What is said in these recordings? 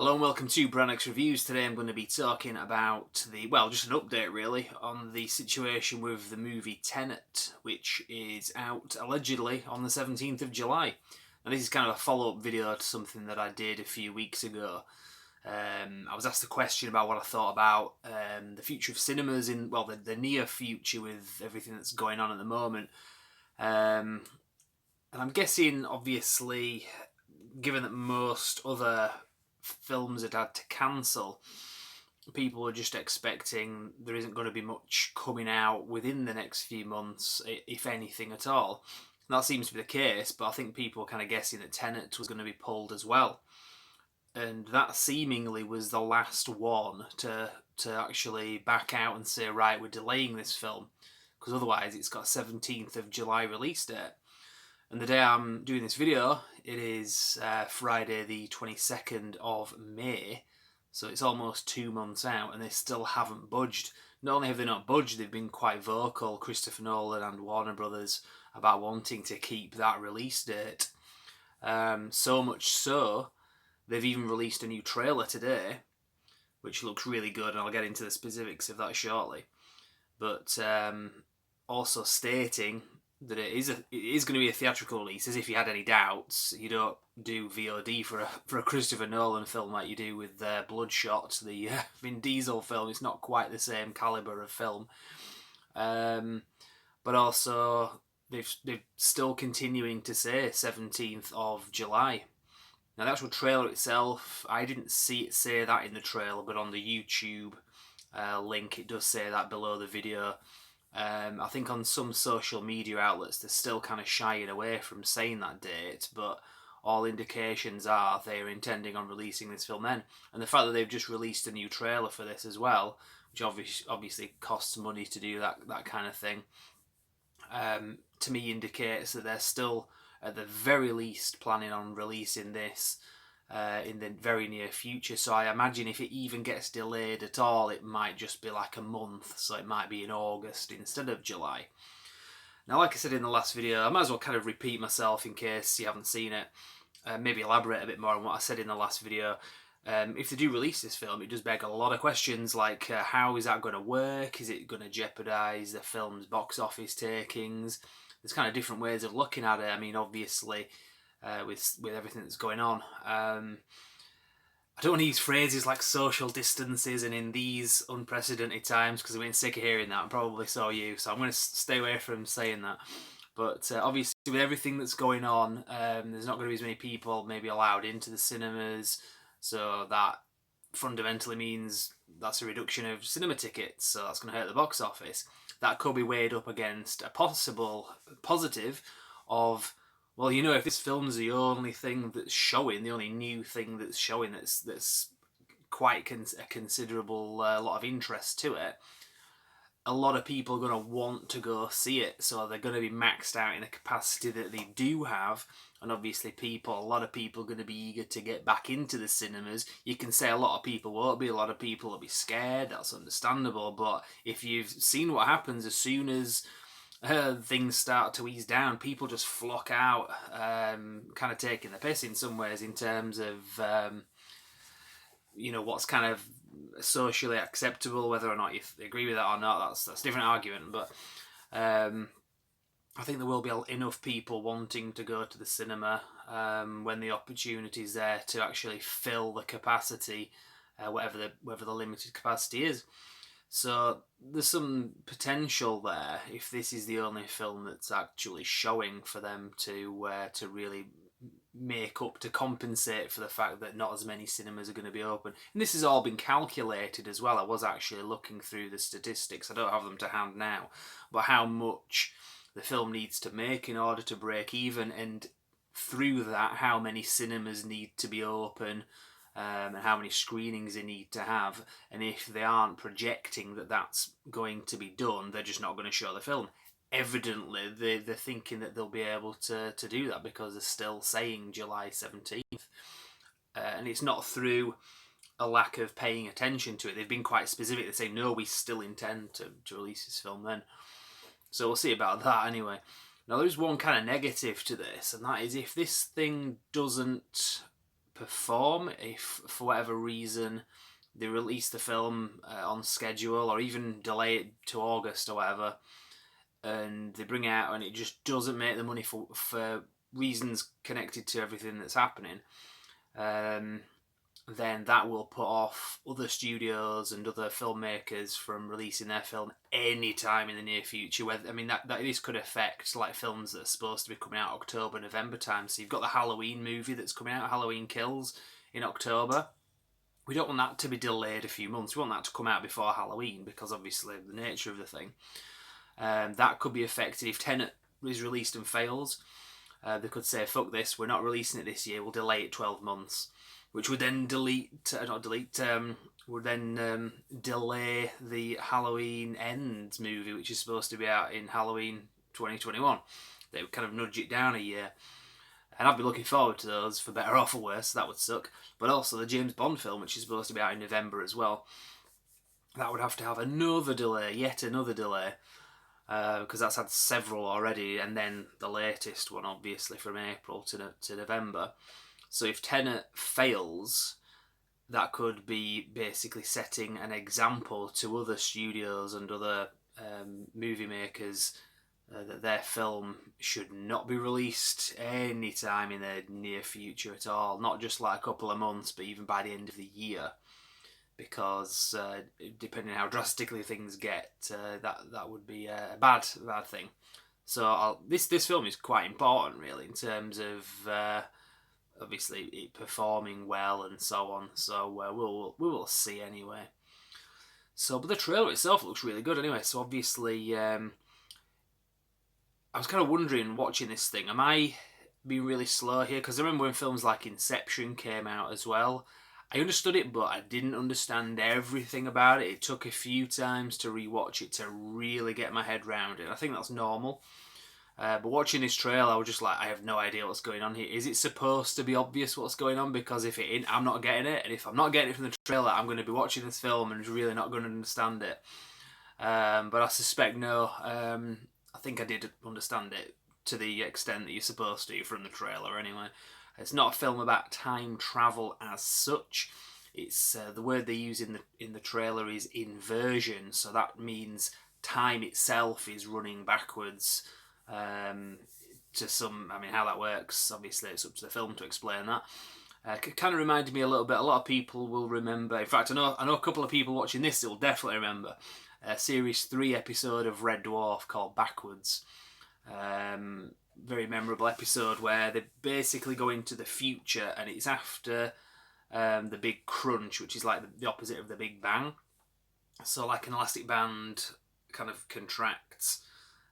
Hello and welcome to Brannock's Reviews. Today I'm going to be talking about just an update really on the situation with the movie Tenet, which is out allegedly on the 17th of July. Now this is kind of a follow-up video to something that I did a few weeks ago. I was asked a question about what I thought about the future of cinemas in, the near future with everything that's going on at the moment. And I'm guessing, obviously, given that most other films had to cancel, people are just expecting there isn't going to be much coming out within the next few months, if anything at all. And that seems to be the case, but I think people are kind of guessing that Tenet was going to be pulled as well. And that seemingly was the last one to actually back out and say, right, we're delaying this film, because otherwise it's got a 17th of July release date. And the day I'm doing this video, it is Friday the 22nd of May, so it's almost 2 months out and they still haven't budged. Not only have they not budged, they've been quite vocal, Christopher Nolan and Warner Brothers, about wanting to keep that release date. So much so, they've even released a new trailer today, which looks really good, and I'll get into the specifics of that shortly. But also stating that it is going to be a theatrical release, as if you had any doubts. You don't do VOD for a Christopher Nolan film like you do with Bloodshot, the Vin Diesel film. It's not quite the same caliber of film, but also they've still continuing to say 17th of July. Now the actual trailer itself, I didn't see it say that in the trailer, but on the YouTube link it does say that below the video. I think on some social media outlets they're still kind of shying away from saying that date, but all indications are they're intending on releasing this film then. And the fact that they've just released a new trailer for this as well, which obviously costs money to do that kind of thing, to me indicates that they're still at the very least planning on releasing this in the very near future. So I imagine if it even gets delayed at all, it might just be like a month, so it might be in August instead of July. Now, like I said in the last video, I might as well kind of repeat myself in case you haven't seen it, maybe elaborate a bit more on what I said in the last video. If they do release this film, it does beg a lot of questions, like how is that going to work? Is it going to jeopardise the film's box office takings? There's kind of different ways of looking at it. I mean, obviously, with everything that's going on, I don't want to use phrases like social distances and in these unprecedented times, because I'm getting sick of hearing that, and probably so you, so I'm going to stay away from saying that. But obviously with everything that's going on, there's not going to be as many people maybe allowed into the cinemas, so that fundamentally means that's a reduction of cinema tickets, so that's going to hurt the box office. That could be weighed up against a possible positive of, well, you know, if this film's the only thing that's showing, the only new thing that's showing that's quite a considerable lot of interest to it, a lot of people are going to want to go see it, so they're going to be maxed out in a capacity that they do have, and obviously a lot of people are going to be eager to get back into the cinemas. You can say a lot of people won't be, a lot of people will be scared, that's understandable, but if you've seen what happens as soon as things start to ease down, people just flock out, kind of taking the piss in some ways in terms of what's kind of socially acceptable. Whether or not you agree with that or not, that's a different argument, but I think there will be enough people wanting to go to the cinema when the opportunity is there to actually fill the capacity, whatever the limited capacity is. So there's some potential there if this is the only film that's actually showing, for them to really make up, to compensate for the fact that not as many cinemas are going to be open. And this has all been calculated as well. I was actually looking through the statistics, I don't have them to hand now, but how much the film needs to make in order to break even, and through that how many cinemas need to be open, and how many screenings they need to have. And if they aren't projecting that that's going to be done, they're just not going to show the film. Evidently they're thinking that they'll be able to do that, because they're still saying July 17th, and it's not through a lack of paying attention to it. They've been quite specific. They say, no, we still intend to release this film then. So we'll see about that anyway. Now there's one kind of negative to this, and that is if this thing doesn't perform if, for whatever reason, they release the film on schedule or even delay it to August or whatever, and they bring it out and it just doesn't make the money for reasons connected to everything that's happening, then that will put off other studios and other filmmakers from releasing their film any time in the near future. Whether, I mean, that this could affect like films that are supposed to be coming out October, November time. So you've got the Halloween movie that's coming out, Halloween Kills, in October. We don't want that to be delayed a few months. We want that to come out before Halloween because obviously the nature of the thing. That could be affected if Tenet is released and fails. They could say, fuck this, we're not releasing it this year, we'll delay it 12 months. Which would then delay the Halloween Ends movie, which is supposed to be out in Halloween 2021. They would kind of nudge it down a year. And I'd be looking forward to those, for better or for worse, that would suck. But also the James Bond film, which is supposed to be out in November as well. That would have to have another delay, yet another delay. Because that's had several already, and then the latest one, obviously, from April to November. So if Tenet fails, that could be basically setting an example to other studios and other movie makers that their film should not be released any time in the near future at all. Not just like a couple of months, but even by the end of the year. Because depending on how drastically things get, that would be a bad thing. So this film is quite important, really, in terms of obviously it performing well and so on. So we will see anyway. So, but the trailer itself looks really good anyway. So obviously, I was kind of wondering watching this thing, am I being really slow here? Because I remember when films like Inception came out as well. I understood it, but I didn't understand everything about it. It took a few times to rewatch it to really get my head round it. I think that's normal. But watching this trailer, I was just like, I have no idea what's going on here. Is it supposed to be obvious what's going on? Because if it ain't, I'm not getting it. And if I'm not getting it from the trailer, I'm going to be watching this film and really not going to understand it. But I suspect no. I think I did understand it to the extent that you're supposed to from the trailer anyway. It's not a film about time travel as such. It's the word they use in the trailer is inversion. So that means time itself is running backwards. To some, I mean, how that works, obviously it's up to the film to explain that. It kind of reminded me a little bit, a lot of people will remember, in fact I know a couple of people watching this will definitely remember a Series 3 episode of Red Dwarf called Backwards. Very memorable episode where they basically go into the future and it's after the Big Crunch, which is like the opposite of the Big Bang. So like an elastic band kind of contracts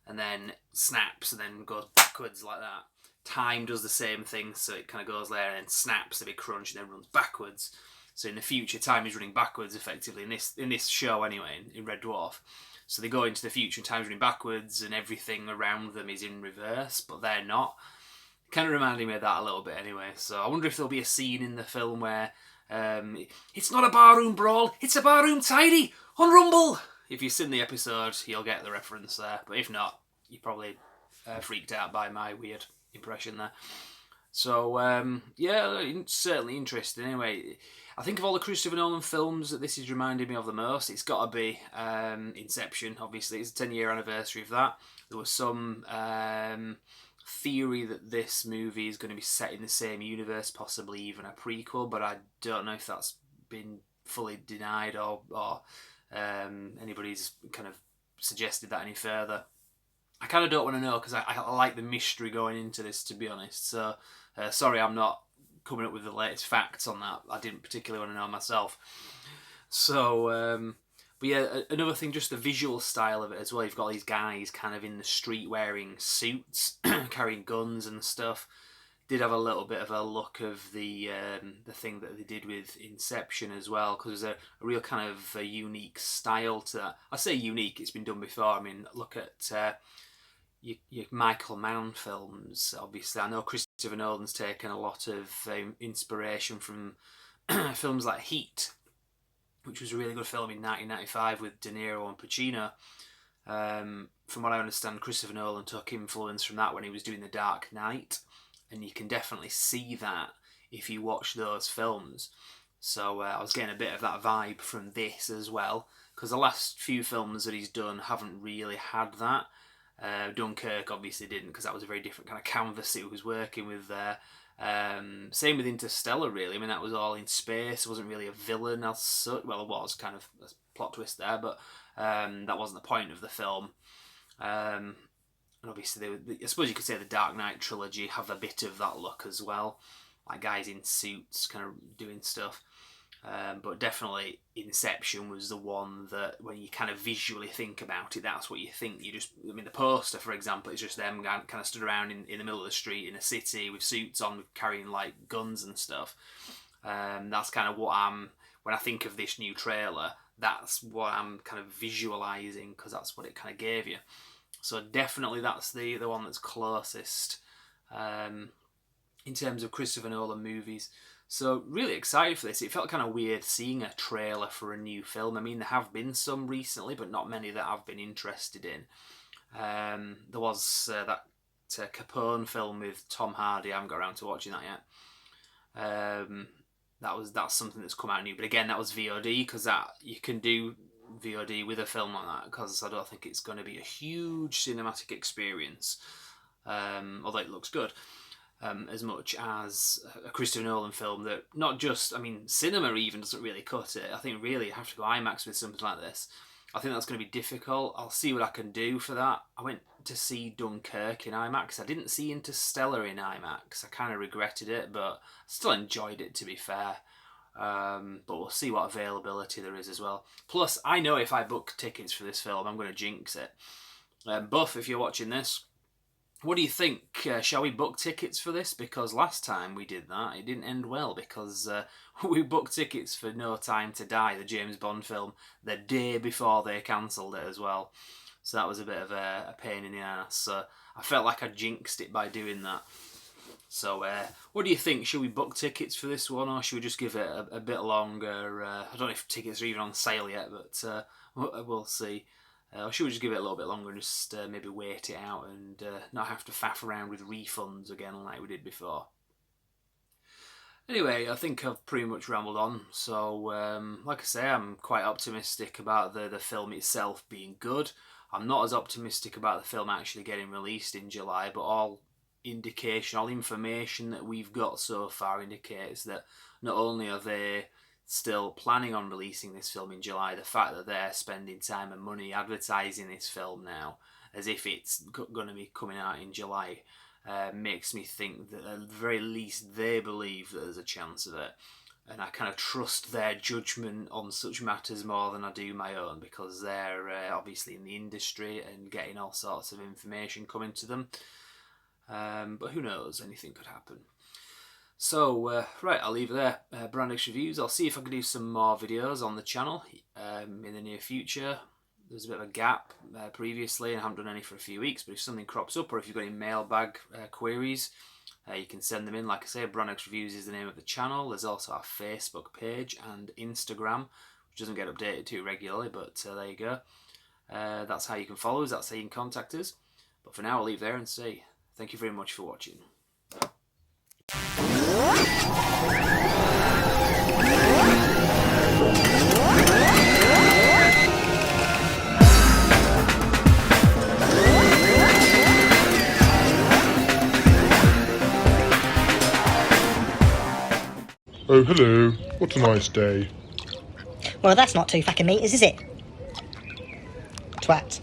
and then snaps and then goes backwards like that. Time does the same thing, so it kind of goes there and then snaps the Big Crunch and then runs backwards. So in the future, time is running backwards effectively in this show anyway, in Red Dwarf. So they go into the future and time's running backwards and everything around them is in reverse, but they're not. Kind of reminding me of that a little bit anyway. So I wonder if there'll be a scene in the film where it's not a barroom brawl, it's a barroom tidy on Rumble. If you've seen the episode, you'll get the reference there. But if not, you're probably freaked out by my weird impression there. So, yeah, certainly interesting. Anyway, I think of all the Christopher Nolan films that this is reminding me of the most, it's got to be Inception, obviously. It's a 10-year anniversary of that. There was some theory that this movie is going to be set in the same universe, possibly even a prequel, but I don't know if that's been fully denied or anybody's kind of suggested that any further. I kind of don't want to know because I like the mystery going into this, to be honest. So, sorry I'm not coming up with the latest facts on that. I didn't particularly want to know myself. So, but yeah, another thing, just the visual style of it as well. You've got these guys kind of in the street wearing suits, carrying guns and stuff. Did have a little bit of a look of the thing that they did with Inception as well, because there's a real kind of a unique style to that. I say unique, it's been done before. I mean, look at your Michael Mann films. Obviously, I know Christopher Nolan's taken a lot of inspiration from films like Heat, which was a really good film in 1995 with De Niro and Pacino. From what I understand, Christopher Nolan took influence from that when he was doing The Dark Knight. And you can definitely see that if you watch those films. So I was getting a bit of that vibe from this as well, because the last few films that he's done haven't really had that. Dunkirk obviously didn't, because that was a very different kind of canvas he was working with there. Same with Interstellar, really. I mean, that was all in space. It wasn't really a villain as such. Well, it was kind of a plot twist there, but that wasn't the point of the film. And obviously, I suppose you could say the Dark Knight trilogy have a bit of that look as well, like guys in suits kind of doing stuff. But definitely Inception was the one that, when you kind of visually think about it, that's what you think. I mean, the poster, for example, is just them kind of stood around in the middle of the street in a city with suits on, carrying like guns and stuff. That's kind of what when I think of this new trailer, that's what I'm kind of visualising, because that's what it kind of gave you. So definitely that's the one that's closest in terms of Christopher Nolan movies. So really excited for this. It felt kind of weird seeing a trailer for a new film. I mean, there have been some recently, but not many that I've been interested in. There was that Capone film with Tom Hardy. I haven't got around to watching that yet. That's something that's come out new. But again, that was VOD, because that you can do VOD with a film like that, because I don't think it's going to be a huge cinematic experience. Although it looks good. As much as a Christopher Nolan film that, not just, I mean, cinema even doesn't really cut it. I think really you have to go IMAX with something like this. I think that's going to be difficult. I'll see what I can do for that. I went to see Dunkirk in IMAX. I didn't see Interstellar in IMAX. I kind of regretted it, but I still enjoyed it, to be fair. But we'll see what availability there is as well. Plus, I know if I book tickets for this film, I'm going to jinx it. Buff, if you're watching this, what do you think? Shall we book tickets for this? Because last time we did that, it didn't end well, because we booked tickets for No Time to Die, the James Bond film, the day before they cancelled it as well. So that was a bit of a pain in the ass. So I felt like I jinxed it by doing that. So what do you think? Should we book tickets for this one, or should we just give it a bit longer? I don't know if tickets are even on sale yet, but we'll see. Or should we just give it a little bit longer and just maybe wait it out and not have to faff around with refunds again like we did before? Anyway, I think I've pretty much rambled on. So, like I say, I'm quite optimistic about the film itself being good. I'm not as optimistic about the film actually getting released in July, but all information that we've got so far indicates that not only are they still planning on releasing this film in July, the fact that they're spending time and money advertising this film now as if it's going to be coming out in July makes me think that at the very least they believe that there's a chance of it. And I kind of trust their judgment on such matters more than I do my own, because they're obviously in the industry and getting all sorts of information coming to them. But who knows, anything could happen. So, right, I'll leave it there. Brandix Reviews. I'll see if I can do some more videos on the channel in the near future. There's a bit of a gap previously, and I haven't done any for a few weeks, but if something crops up, or if you've got any mailbag queries, you can send them in. Like I say, Brandix Reviews is the name of the channel. There's also our Facebook page and Instagram, which doesn't get updated too regularly, but there you go. That's how you can follow us, that's how you can contact us. But for now, I'll leave there and say thank you very much for watching. Oh, hello. What a nice day. Well, that's not too fucking meters, is it? Twat.